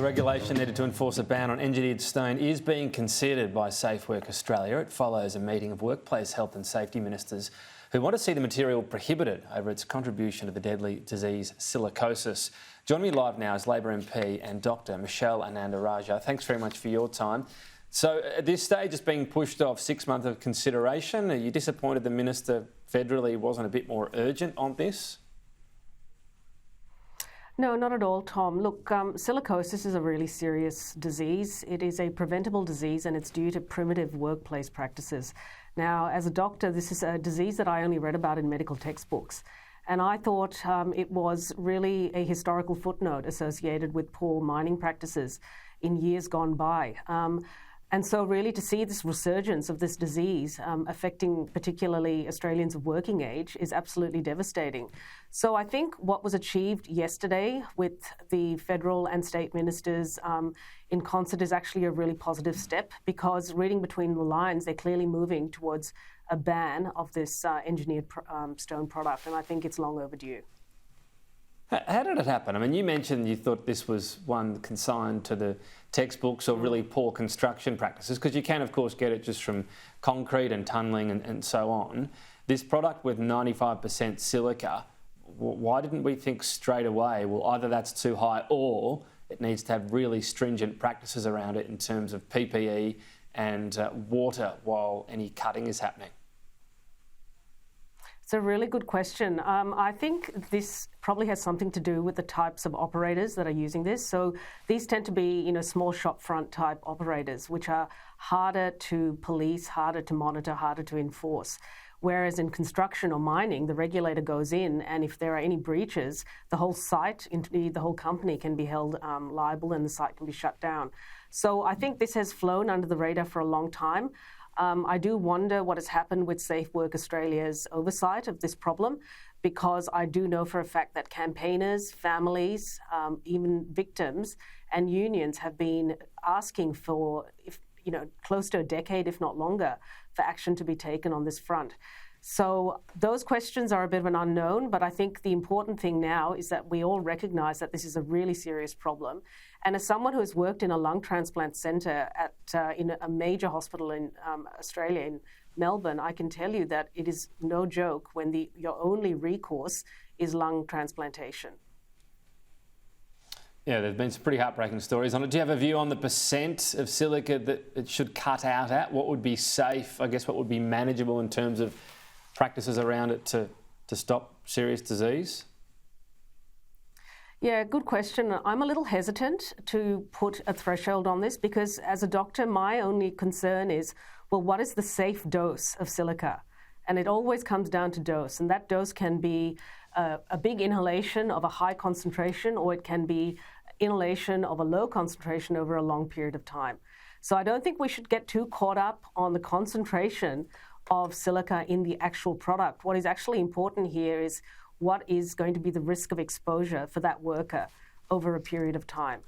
regulation needed to enforce a ban on engineered stone is being considered by Safe Work Australia. It follows a meeting of workplace health and safety ministers who want to see the material prohibited over its contribution to the deadly disease silicosis. Joining me live now is Labor MP and Dr Michelle Ananda-Rajah. Thanks very much for your time. So at this stage it's being pushed off 6 months of consideration. Are you disappointed the minister federally wasn't a bit more urgent on this? No, not at all, Tom. Look, silicosis is a really serious disease. It is a preventable disease and it's due to primitive workplace practices. Now, as a doctor, this is a disease that I only read about in medical textbooks. And I thought it was really a historical footnote associated with poor mining practices in years gone by. And so really to see this resurgence of this disease affecting particularly Australians of working age is absolutely devastating. So I think what was achieved yesterday with the federal and state ministers in concert is actually a really positive step, because reading between the lines, they're clearly moving towards a ban of this engineered stone product, and I think it's long overdue. How did it happen? I mean, you mentioned you thought this was one consigned to the textbooks or really poor construction practices, because you can, of course, get it just from concrete and tunnelling and so on. This product with 95% silica, why didn't we think straight away, well, either that's too high or it needs to have really stringent practices around it in terms of PPE and water while any cutting is happening? It's a really good question. I think this probably has something to do with the types of operators that are using this. So these tend to be, small shop front type operators, which are harder to police, harder to monitor, harder to enforce. Whereas in construction or mining, the regulator goes in, and if there are any breaches, the whole site, indeed the whole company, can be held liable and the site can be shut down. So I think this has flown under the radar for a long time. I do wonder what has happened with Safe Work Australia's oversight of this problem, because I do know for a fact that campaigners, families, even victims and unions have been asking for, close to a decade, if not longer, for action to be taken on this front. So those questions are a bit of an unknown, but I think the important thing now is that we all recognise that this is a really serious problem. And as someone who has worked in a lung transplant centre in a major hospital in Australia, in Melbourne, I can tell you that it is no joke when your only recourse is lung transplantation. Yeah, there's been some pretty heartbreaking stories on it. Do you have a view on the percent of silica that it should cut out at? What would be safe? I guess what would be manageable in terms of practices around it to stop serious disease? Yeah, good question. I'm a little hesitant to put a threshold on this, because as a doctor, my only concern is, well, what is the safe dose of silica? And it always comes down to dose. And that dose can be a big inhalation of a high concentration, or it can be inhalation of a low concentration over a long period of time. So I don't think we should get too caught up on the concentration of silica in the actual product. What is actually important here is what is going to be the risk of exposure for that worker over a period of time.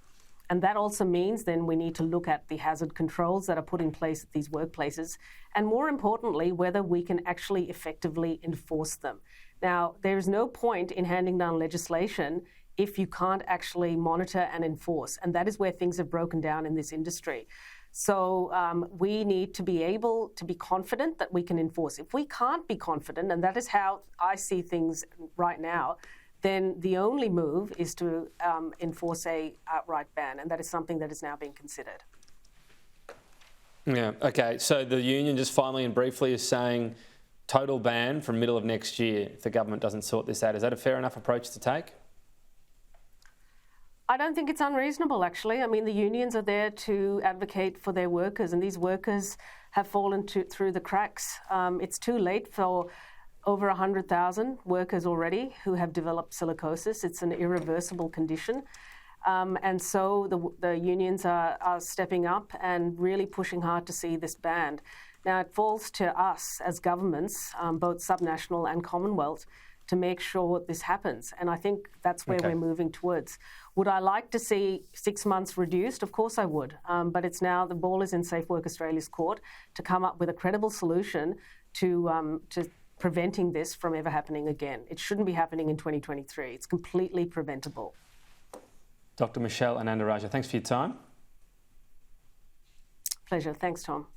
And that also means then we need to look at the hazard controls that are put in place at these workplaces, and more importantly, whether we can actually effectively enforce them. Now, there is no point in handing down legislation if you can't actually monitor and enforce, and that is where things have broken down in this industry. So we need to be able to be confident that we can enforce. If we can't be confident, and that is how I see things right now, then the only move is to enforce a outright ban, and that is something that is now being considered. Yeah, okay. So the union, just finally and briefly, is saying total ban from middle of next year if the government doesn't sort this out. Is that a fair enough approach to take? I don't think it's unreasonable, actually. I mean, the unions are there to advocate for their workers, and these workers have fallen through the cracks. It's too late for over 100,000 workers already who have developed silicosis. It's an irreversible condition. And so the unions are stepping up and really pushing hard to see this banned. Now, it falls to us as governments, both subnational and Commonwealth, to make sure this happens. And I think that's where we're moving towards. Would I like to see 6 months reduced? Of course I would. But it's now, the ball is in Safe Work Australia's court to come up with a credible solution to preventing this from ever happening again. It shouldn't be happening in 2023. It's completely preventable. Dr Michelle Ananda-Rajah, thanks for your time. Pleasure. Thanks, Tom.